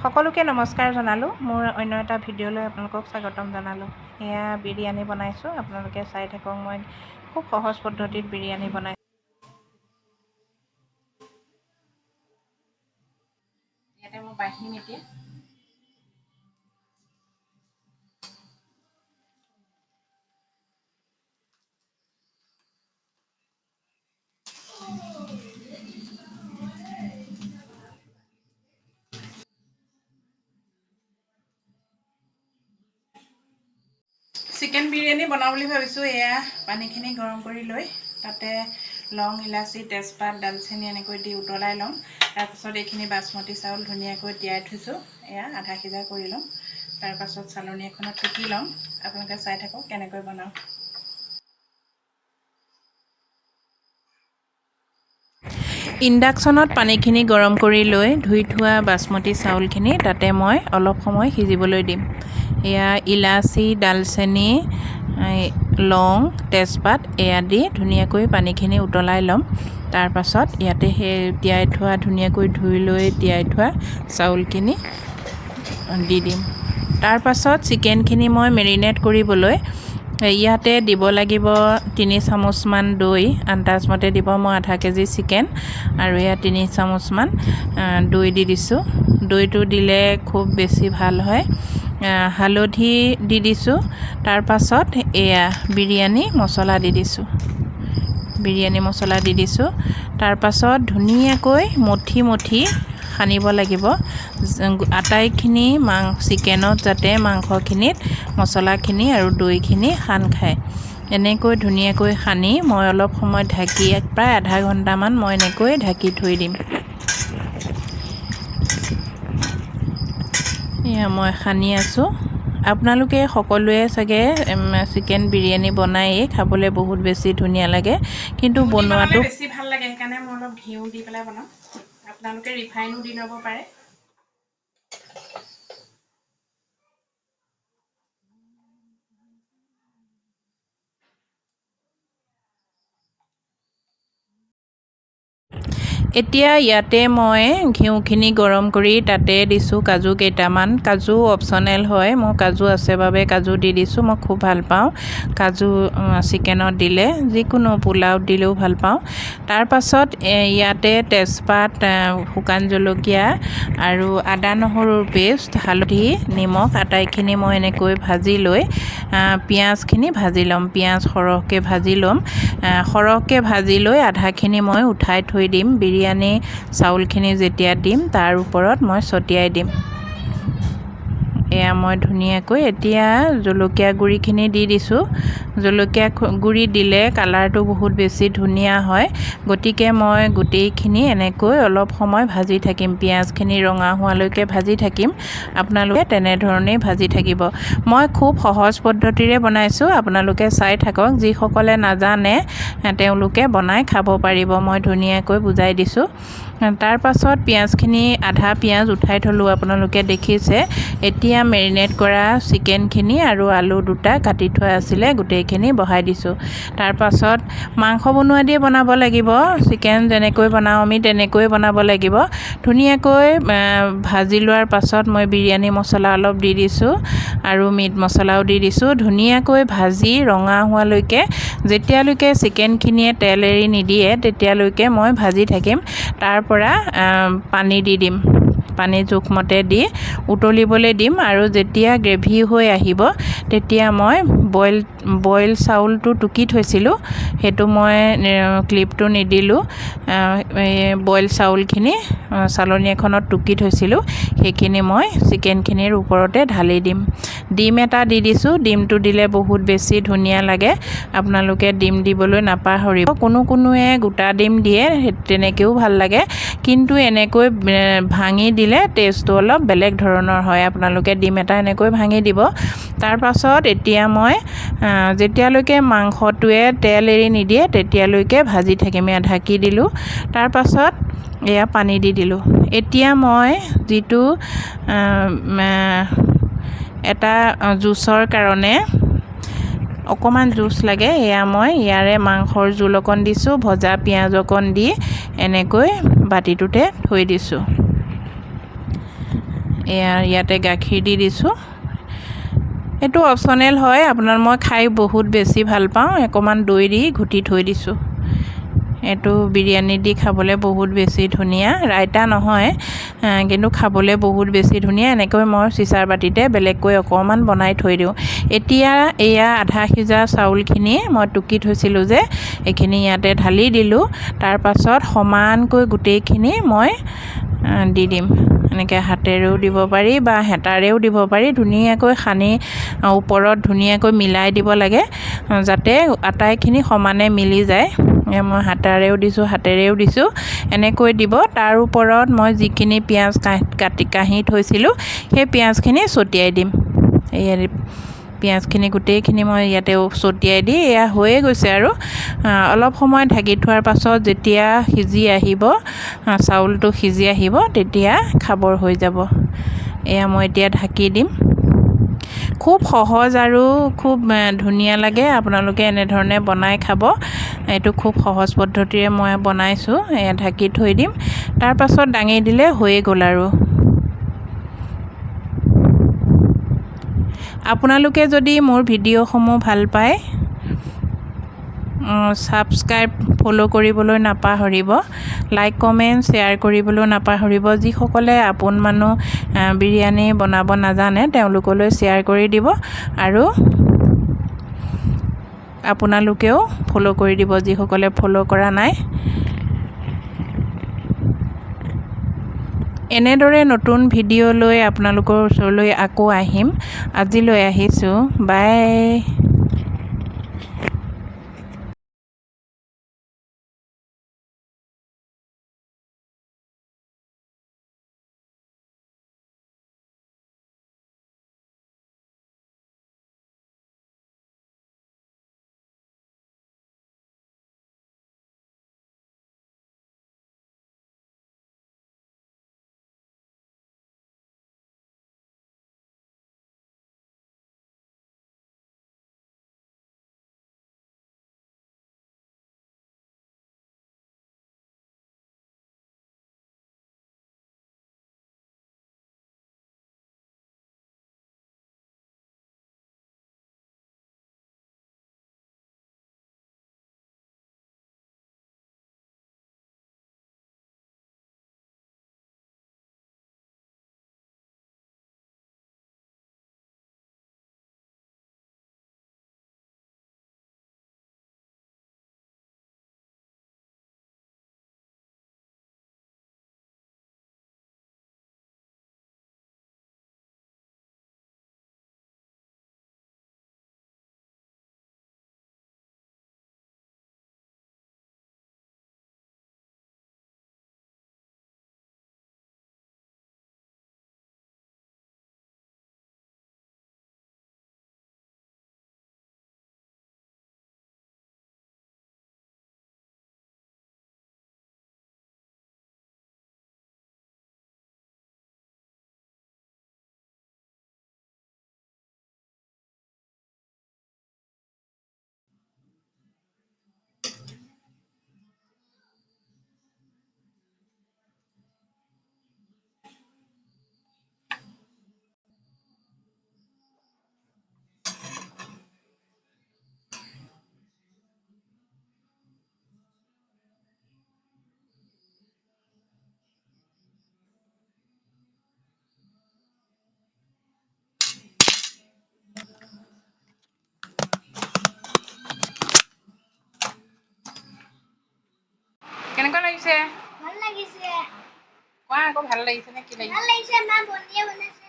সকলোকে নমস্কাৰ জনালোঁ। মোৰ অন্য এটা ভিডিঅ'লৈ আপোনালোকক স্বাগতম জনালোঁ। এয়া বিৰিয়ানী বনাইছোঁ, আপোনালোকে চাই থাকক। মই খুব সহজ পদ্ধতিত বিৰিয়ানী বনাইছোঁ। ইয়াতে মই বাঢ়িম এতিয়া। চিকেন বিৰিয়ানী বনাওঁ বুলি ভাবিছোঁ। এয়া পানীখিনি গৰম কৰি লৈ তাতে লং, ইলাচি, তেজপাত, ডালচেনি এনেকৈ দি উতলাই ল'ম। তাৰপাছত এইখিনি বাচমতি চাউল ধুনীয়াকৈ তিয়াই থৈছোঁ, এয়া আধা সিজা কৰি ল'ম। তাৰপাছত চালনী এখনত টুকি ল'ম। আপোনালোকে চাই থাকক কেনেকৈ বনাওঁ। ইণ্ডাকশ্যনত পানীখিনি গৰম কৰি লৈ ধুই থোৱা বাচমতি চাউলখিনি তাতে মই অলপ সময় সিজিবলৈ দিম। এয়া ইলাচি, ডালচেনি, লং, তেজপাত এয়া দি ধুনীয়াকৈ পানীখিনি উতলাই ল'ম। তাৰপাছত ইয়াতে সেই তিয়াই থোৱা, ধুনীয়াকৈ ধুই লৈ তিয়াই থোৱা চাউলখিনি দি দিম। তাৰপাছত চিকেনখিনি মই মেৰিনেট কৰিবলৈ ইয়াতে দিব লাগিব 3 চামুচমান দৈ। আন্দাজমতে দিব। মই আধা কেজি চিকেন আৰু এয়া 3 চামুচমান দৈ দি দিছোঁ। দৈটো দিলে খুব বেছি ভাল হয়। হালধি দি দিছোঁ। তাৰপাছত এয়া বিৰিয়ানী মছলা দি দিছোঁ। তাৰপাছত ধুনীয়াকৈ মঠি সানিব লাগিব। আটাইখিনি চিকেনত যাতে মাংসখিনিত মছলাখিনি আৰু দৈখিনি সান খায়। এনেকৈ ধুনীয়াকৈ সানি মই অলপ সময় ঢাকি, প্ৰায় আধা ঘণ্টামান মই এনেকৈ ঢাকি থৈ দিম। এয়া মই সানি আছোঁ। আপোনালোকে সকলোৱে চাগে চিকেন বিৰিয়ানী বনায়েই, খাবলৈ বহুত বেছি ধুনীয়া লাগে, কিন্তু বনোৱাটো বেছি ভাল লাগে। সেইকাৰণে মই অলপ ঘিউ দি পেলাই বনাওঁ। আপোনালোকে ৰিফাইনো দি ল'ব পাৰে। এতিয়া ইয়াতে মই ঘিউখিনি গৰম কৰি তাতে দিছোঁ কাজু কেইটামান। কাজু অপশ্যনেল হয়, মোৰ কাজু আছে বাবে কাজু দি দিছোঁ। মই খুব ভাল পাওঁ কাজু চিকেনত দিলে, যিকোনো পোলাওত দিলেও ভাল পাওঁ। তাৰপাছত ইয়াতে তেজপাত, শুকান জলকীয়া আৰু আদা নহৰুৰ পেষ্ট, হালধি, নিমখ আটাইখিনি মই এনেকৈ ভাজি লৈ পিঁয়াজখিনি ভাজি ল'ম। পিঁয়াজ সৰহকৈ ভাজি লৈ আধাখিনি মই উঠাই থৈ দিম। বিৰিয়ানী চাউলখিনি যেতিয়া দিম তাৰ ওপৰত মই ছটিয়াই দিম। এয়া মই ধুনীয়াকৈ এতিয়া জলকীয়া গুড়িখিনি দি দিছোঁ। জলকীয়া গুড়ি দিলে কালাৰটো বহুত বেছি ধুনীয়া হয়। গতিকে মই গোটেইখিনি এনেকৈ অলপ সময় ভাজি থাকিম। পিঁয়াজখিনি ৰঙা হোৱালৈকে ভাজি থাকিম। আপোনালোকে তেনেধৰণেই ভাজি থাকিব। মই খুব সহজ পদ্ধতিৰে বনাইছোঁ, আপোনালোকে চাই থাকক। যিসকলে নাজানে তেওঁলোকে বনাই খাব পাৰিব। মই ধুনীয়াকৈ বুজাই দিছোঁ। তাৰপাছত পিঁয়াজখিনি, আধা পিঁয়াজ উঠাই থ'লোঁ, আপোনালোকে দেখিছে। এতিয়া মেৰিনেট কৰা চিকেনখিনি আৰু আলু দুটা কাটি থোৱা আছিলে, গোটেইখিনি বহাই দিছোঁ। তাৰপাছত মাংস বনোৱা দিয়ে বনাব লাগিব। চিকেন যেনেকৈ বনাওঁ আমি তেনেকৈ বনাব লাগিব। ধুনীয়াকৈ ভাজি লোৱাৰ পাছত মই বিৰিয়ানী মছলা অলপ দি দিছোঁ আৰু মিট মছলাও দি দিছোঁ। ধুনীয়াকৈ ভাজি ৰঙা হোৱালৈকে, যেতিয়ালৈকে চিকেনখিনিয়ে তেল এৰি নিদিয়ে তেতিয়ালৈকে মই ভাজি থাকিম। তাৰ পৰা পানী দি দিম। পানী জোখমতে দি উতলিবলৈ দিম আৰু যেতিয়া গ্ৰেভি হৈ আহিব তেতিয়া মই বইল চাউলটো টুকি থৈছিলোঁ, সেইটো মই ক্লিপটো নিদিলোঁ। বইল চাউলখিনি চালনী এখনত টুকি থৈছিলোঁ, সেইখিনি মই চিকেনখিনিৰ ওপৰতে ঢালি দিম। ডিম এটা দি দিছোঁ। ডিমটো দিলে বহুত বেছি ধুনীয়া লাগে। আপোনালোকে ডিম দিবলৈ নাপাহৰিব। কোনোৱে গোটা ডিম দিয়ে, তেনেকৈও ভাল লাগে, কিন্তু এনেকৈ ভাঙি দিলে টেষ্টটো অলপ বেলেগ ধৰণৰ হয়। আপোনালোকে ডিম এটা এনেকৈ ভাঙি দিব। তাৰপাছত এতিয়া মই যেতিয়ালৈকে মাংসটোৱে তেল এৰি নিদিয়ে তেতিয়ালৈকে ভাজি থাকিম। এয়া ঢাকি দিলোঁ। তাৰপাছত এয়া পানী দি দিলোঁ। এতিয়া মই যিটো এটা জুচৰ কাৰণে অকণমান জুচ লাগে, এয়া মই ইয়াৰে মাংসৰ জোল অকণ দিছোঁ, ভজা পিঁয়াজ অকণ দি এনেকৈ বাতিটোতে থৈ দিছোঁ। ইয়াতে গাখীৰ দি দিছোঁ। এইটো অপশ্যনেল হয়, আপোনাৰ মই খাই বহুত বেছি ভাল পাওঁ। অকণমান দৈ দি ঘুটি থৈ দিছোঁ। এইটো বিৰিয়ানী দি খাবলৈ বহুত বেছি ধুনীয়া, ৰাইতা নহয় কিন্তু খাবলৈ বহুত বেছি ধুনীয়া। এনেকৈ মই চিচাৰ বাতিতে বেলেগকৈ অকণমান বনাই থৈ দিওঁ। এতিয়া এয়া আধা সিজা চাউলখিনি মই টুকি থৈছিলোঁ যে এইখিনি ইয়াতে ঢালি দিলোঁ। তাৰপাছত সমানকৈ গোটেইখিনি মই দি দিম। এনেকৈ হাতেৰেও দিব পাৰি বা হেতাৰেও দিব পাৰি। ধুনীয়াকৈ সানি ওপৰত ধুনীয়াকৈ মিলাই দিব লাগে যাতে আটাইখিনি সমানে মিলি যায়। মই হাতেৰেও দিছোঁ এনেকৈ দিব। তাৰ ওপৰত মই যিখিনি পিঁয়াজ কাঢ়ি থৈছিলোঁ সেই পিঁয়াজখিনি ছটিয়াই দিম। এয়া পিঁয়াজখিনি গোটেইখিনি মই ইয়াতে ছটিয়াই দি এয়া হৈয়ে গৈছে আৰু অলপ সময় ঢাকি থোৱাৰ পাছত যেতিয়া সিজি আহিব, চাউলটো সিজি আহিব, তেতিয়া খাবৰ হৈ যাব। এয়া মই এতিয়া ঢাকি দিম। খুব সহজ আৰু খুব ধুনীয়া লাগে। আপোনালোকে এনেধৰণে বনাই খাব। এইটো খুব সহজ পদ্ধতিৰে মই বনাইছোঁ। এয়া ঢাকি থৈ দিম। তাৰপাছত দাঙি দিলে হৈয়ে গ'ল আৰু। আপোনালোকে যদি মোৰ ভিডিঅ'সমূহ ভাল পায়, ছাবস্ক্ৰাইব ফ'ল' কৰিবলৈ নাপাহৰিব। লাইক কমেণ্ট শ্বেয়াৰ কৰিবলৈ নাপাহৰিব। যিসকলে আপোন মানুহ বিৰিয়ানী বনাব নাজানে তেওঁলোকলৈ শ্বেয়াৰ কৰি দিব আৰু আপোনালোকেও ফ'ল' কৰি দিব যিসকলে ফ'ল' কৰা নাই। এনেদৰে নতুন ভিডিঅ' লৈ আপোনালোকৰ ওচৰলৈ আকৌ আহিম। আজিলৈ আহিছোঁ, বাই। কেনেকুৱা লাগিছে? ভাল লাগিছে। কোৱা আকৌ ভাল লাগিছে নে কি লাগিছে? ভাল লাগিছে, মা বনিয়ে বনাইছে।